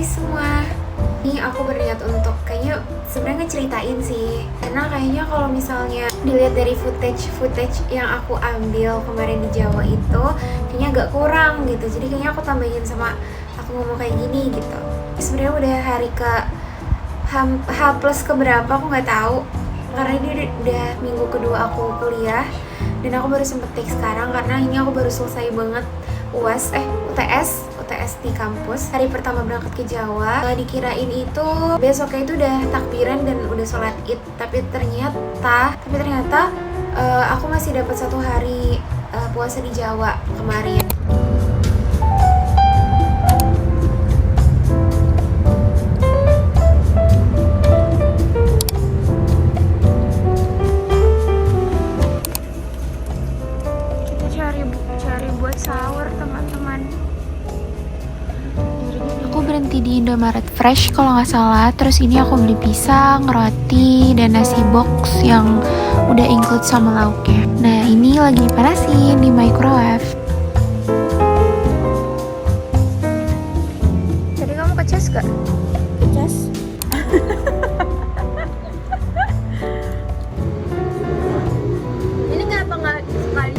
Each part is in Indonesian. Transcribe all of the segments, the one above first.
Hai semua. Ini aku berniat untuk kayaknya sebenarnya ngeceritain sih. Karena kayaknya kalau misalnya dilihat dari footage yang aku ambil kemarin di Jawa itu kayaknya agak kurang gitu. Jadi kayaknya aku tambahin sama aku ngomong kayak gini gitu. Sebenarnya udah hari ke H plus keberapa aku nggak tahu. Karena ini udah minggu kedua aku kuliah dan aku baru sempet take sekarang karena ini aku baru selesai banget UTS di kampus. Hari pertama berangkat ke Jawa, dikirain itu besoknya itu udah takbiran dan udah sholat id, tapi ternyata aku masih dapat 1 hari puasa di Jawa kemarin. Cari buat sahur teman-teman. Aku berhenti di Indomaret Fresh kalau nggak salah. Terus ini aku beli pisang, roti, dan nasi box yang udah include sama lauknya. Nah ini lagi dipanasin di microwave. Jadi kamu kecas gak? Kecas? Ini kenapa nggak sekali?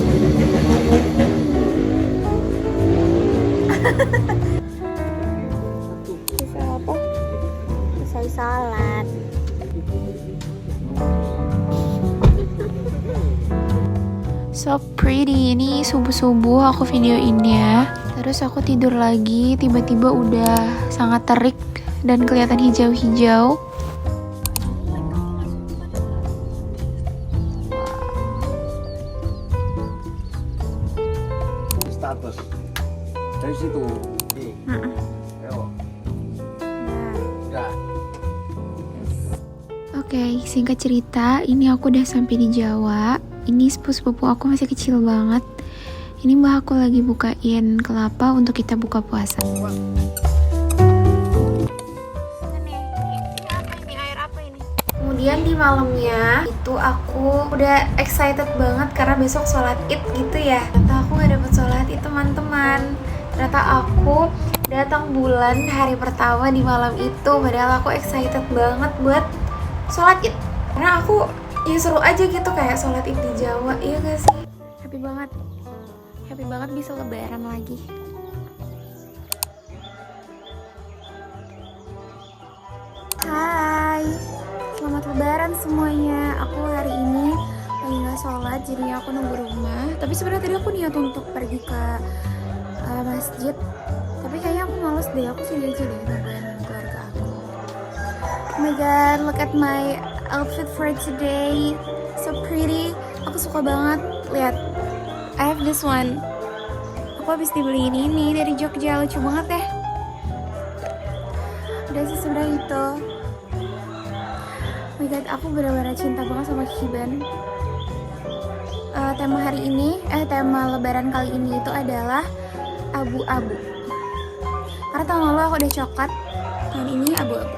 Bisa apa? Selesai salat. So pretty. Ini subuh-subuh aku videoin ya. Terus aku tidur lagi, tiba-tiba udah sangat terik dan kelihatan hijau-hijau. Status dari situ. Ayo. Udah. Oke, singkat cerita, ini aku udah sampai di Jawa. Ini sepupu aku masih kecil banget. Ini mbak aku lagi bukain kelapa untuk kita buka puasa. Kemudian di malamnya itu aku udah excited banget karena besok sholat id gitu ya. Ternyata aku gak dapet sholat id teman-teman. Ternyata aku datang bulan hari pertama di malam itu. Padahal aku excited banget buat sholat id. Karena aku ya seru aja gitu kayak sholat id di Jawa. Iya gak sih? Happy banget bisa lebaran lagi. Hai, selamat lebaran semuanya. Aku hari ini lagi gak sholat, jadinya aku nunggu rumah. Tapi sebenarnya tadi aku niat untuk pergi ke masjid, tapi kayaknya aku males deh. Aku sini aja deh nungguin keluarga aku. Oh my god, look at my outfit for today, so pretty. Aku suka banget. Lihat, I have this one. Aku habis dibeliin ini dari Jogja, lucu banget ya. Udah sih sebenarnya itu. Oh my god, aku benar-benar cinta banget sama Kiban. Tema hari ini, tema lebaran kali ini itu adalah abu-abu. Karena tahun lalu aku udah coklat, tahun ini abu-abu.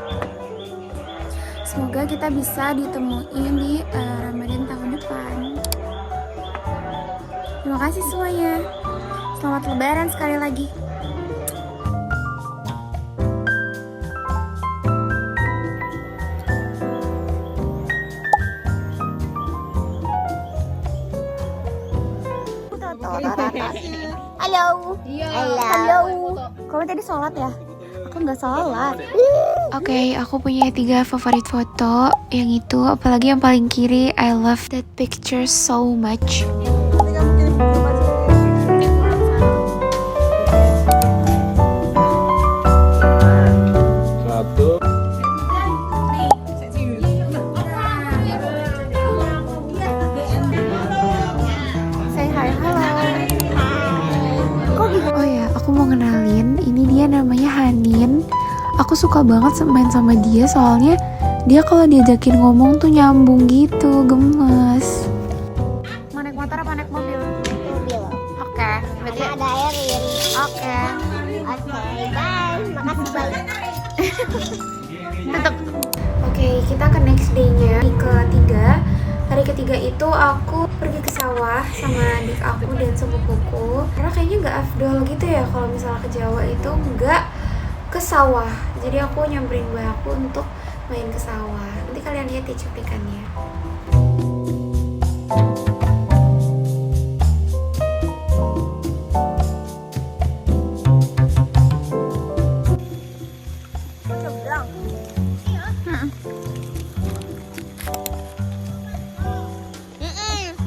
Semoga kita bisa ditemuin di Ramadan tahun depan. Terima kasih semuanya. Selamat lebaran sekali lagi. Halo. Halo. Kamu tadi sholat ya? Aku nggak sholat. Oke, aku punya 3 favorit foto. Yang itu, apalagi yang paling kiri, I love that picture so much. Satu. Say hi, halo. Kok gitu? Oh ya, aku mau kenalin. Ini dia namanya Hanin. Aku suka banget main sama dia soalnya dia kalau diajakin ngomong tuh nyambung gitu, gemes. Mau naik motor apa naik mobil? Mobil. Oke, berarti Ada Erin. oke. Oke, bye. Makasih banyak. Tetap. Oke, kita ke next day-nya. Hari ketiga. Hari ketiga itu aku pergi ke sawah sama adik aku dan sepupuku. Karena kayaknya nggak afdol gitu ya kalau misalnya ke Jawa itu nggak ke sawah. Jadi aku nyamperin mbak aku untuk main ke sawah. Nanti kalian lihat ya cuplikannya.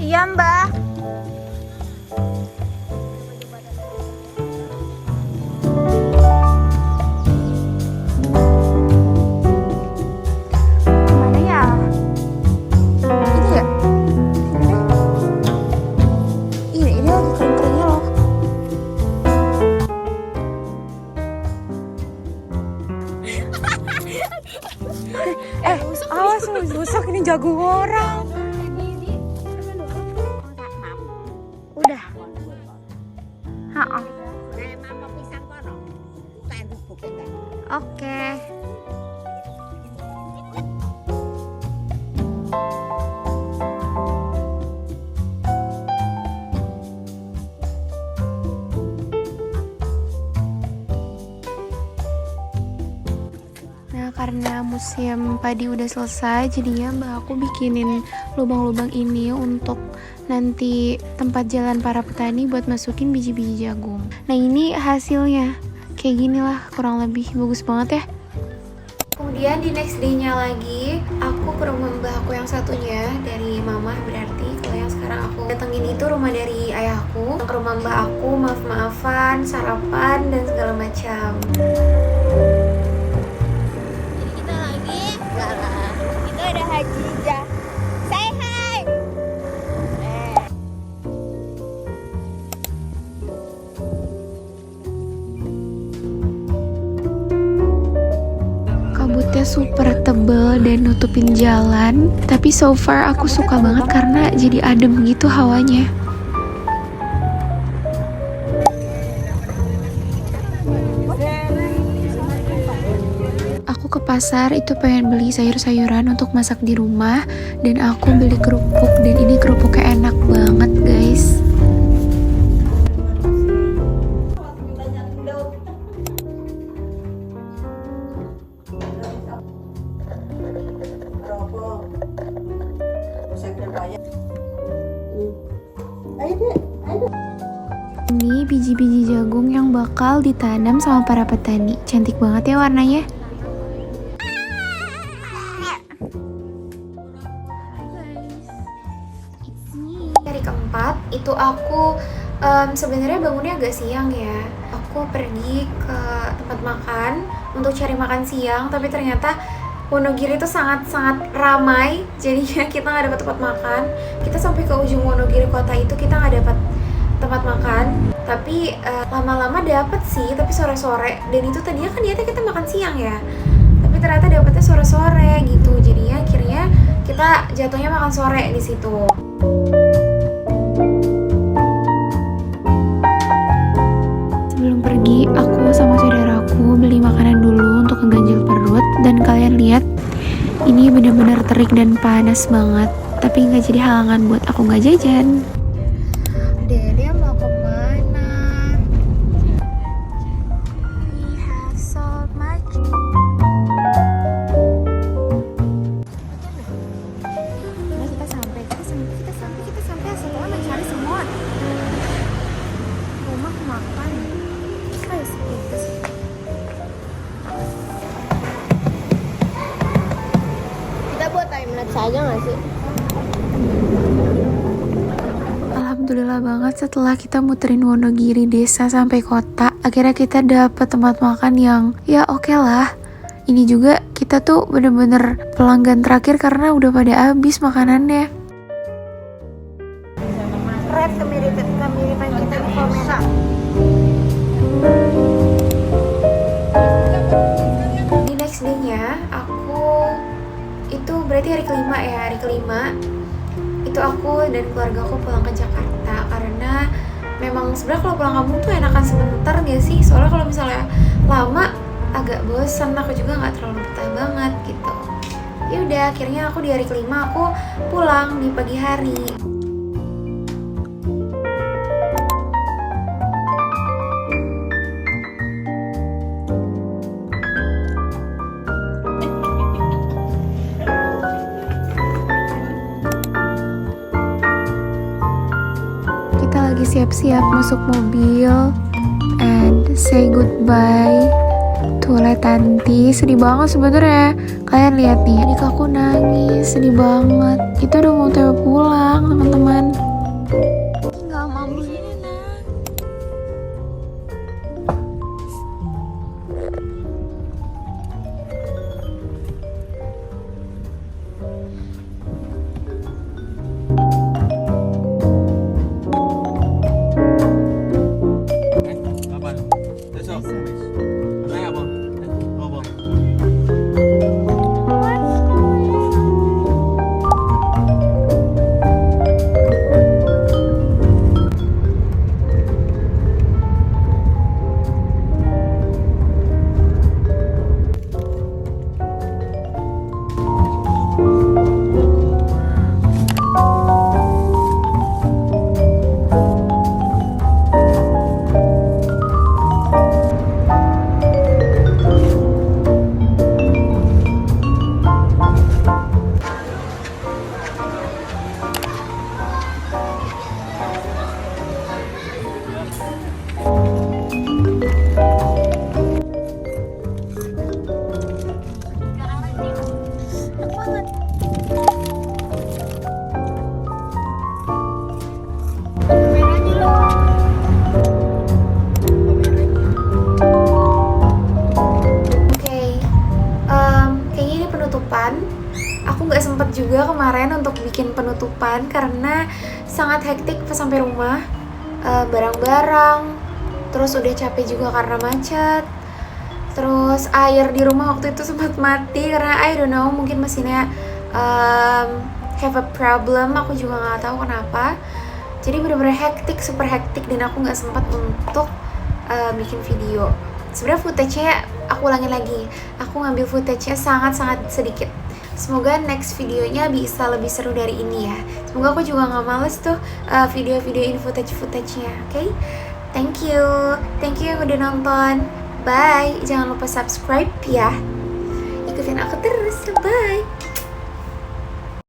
Iya mbak. Mana ya? Ini ya? Ini lagi kering-keringnya loh. Awas rusak ini jagung orang. Udah. Oke. Nah, karena musim padi udah selesai, jadinya mbak aku bikinin lubang-lubang ini untuk nanti tempat jalan para petani buat masukin biji-biji jagung. Nah, ini hasilnya. Kayak gini lah, kurang lebih bagus banget ya. Kemudian di next day-nya lagi, aku ke rumah mbak aku yang satunya, dari mama berarti. Kalau yang sekarang aku datengin itu rumah dari ayahku. Ke rumah mbak aku, maaf-maafan, sarapan, dan segala macam. Kita udah Hajijah. Say hi. Kabutnya super tebel dan nutupin jalan. Tapi so far aku suka banget karena jadi adem gitu hawanya. Aku ke pasar itu pengen beli sayur-sayuran untuk masak di rumah. Dan aku beli kerupuk, dan ini kerupuknya enak banget guys. Ini biji-biji jagung yang bakal ditanam sama para petani. Cantik banget ya warnanya. Hari keempat itu aku sebenarnya bangunnya agak siang ya. Aku pergi ke tempat makan untuk cari makan siang, tapi ternyata Wonogiri itu sangat-sangat ramai, jadinya kita nggak dapat tempat makan. Kita sampai ke ujung Wonogiri kota itu kita nggak dapat tempat makan, tapi lama-lama dapet sih, tapi sore-sore. Dan itu tadinya kan niatnya kita makan siang ya, tapi ternyata dapetnya sore-sore gitu. Jadinya akhirnya kita jatuhnya makan sore di situ. Sebelum pergi, aku sama saudaraku beli makanan dulu untuk ngeganjil perut. Dan kalian lihat, ini benar-benar terik dan panas banget. Tapi nggak jadi halangan buat aku nggak jajan. Dede mau kemana? We have so much. Nah, kita sampai setelah mencari semua rumah makan. Ayo seperti Kita buat time lapse aja nggak sih? Alhamdulillah banget setelah kita muterin Wonogiri desa sampai kota, akhirnya kita dapet tempat makan yang ya oke lah. Ini juga kita tuh bener-bener pelanggan terakhir karena udah pada habis makanannya. Rap kemiripan kita di Komera. Di next day-nya aku itu berarti hari kelima ya, hari kelima itu aku dan keluarga aku pulang ke Jakarta karena memang sebenarnya kalau pulang kampung tuh enakan sebentar gak sih? Soalnya kalau misalnya lama agak bosan, aku juga nggak terlalu betah banget gitu. Ya udah, akhirnya aku di hari kelima aku pulang di pagi hari. siap-siap masuk mobil and say goodbye to Tanti. Sedih banget sebenernya. Kalian lihat nih, adik aku nangis, sedih banget. Itu udah mau TW pulang, teman-teman. Tinggal mami ini nah. Apa? Besok. Naik apa? Apa? Kayaknya ini penutupan. Aku nggak sempet juga kemarin untuk bikin penutupan karena sangat hektik pas sampai rumah. Barang-barang, terus udah capek juga karena macet. Terus air di rumah waktu itu sempat mati karena I don't know, mungkin mesinnya have a problem. Aku juga nggak tahu kenapa. Jadi bener-bener hektik, super hektik, dan aku nggak sempat untuk bikin video. Sebenarnya footage-nya aku ulangin lagi. Aku ngambil footage-nya sangat-sangat sedikit. Semoga next videonya bisa lebih seru dari ini ya. Semoga aku juga nggak males tuh video-videoin footage-nya. Oke? Thank you yang udah nonton. Bye. Jangan lupa subscribe ya. Ikutin aku terus. Bye.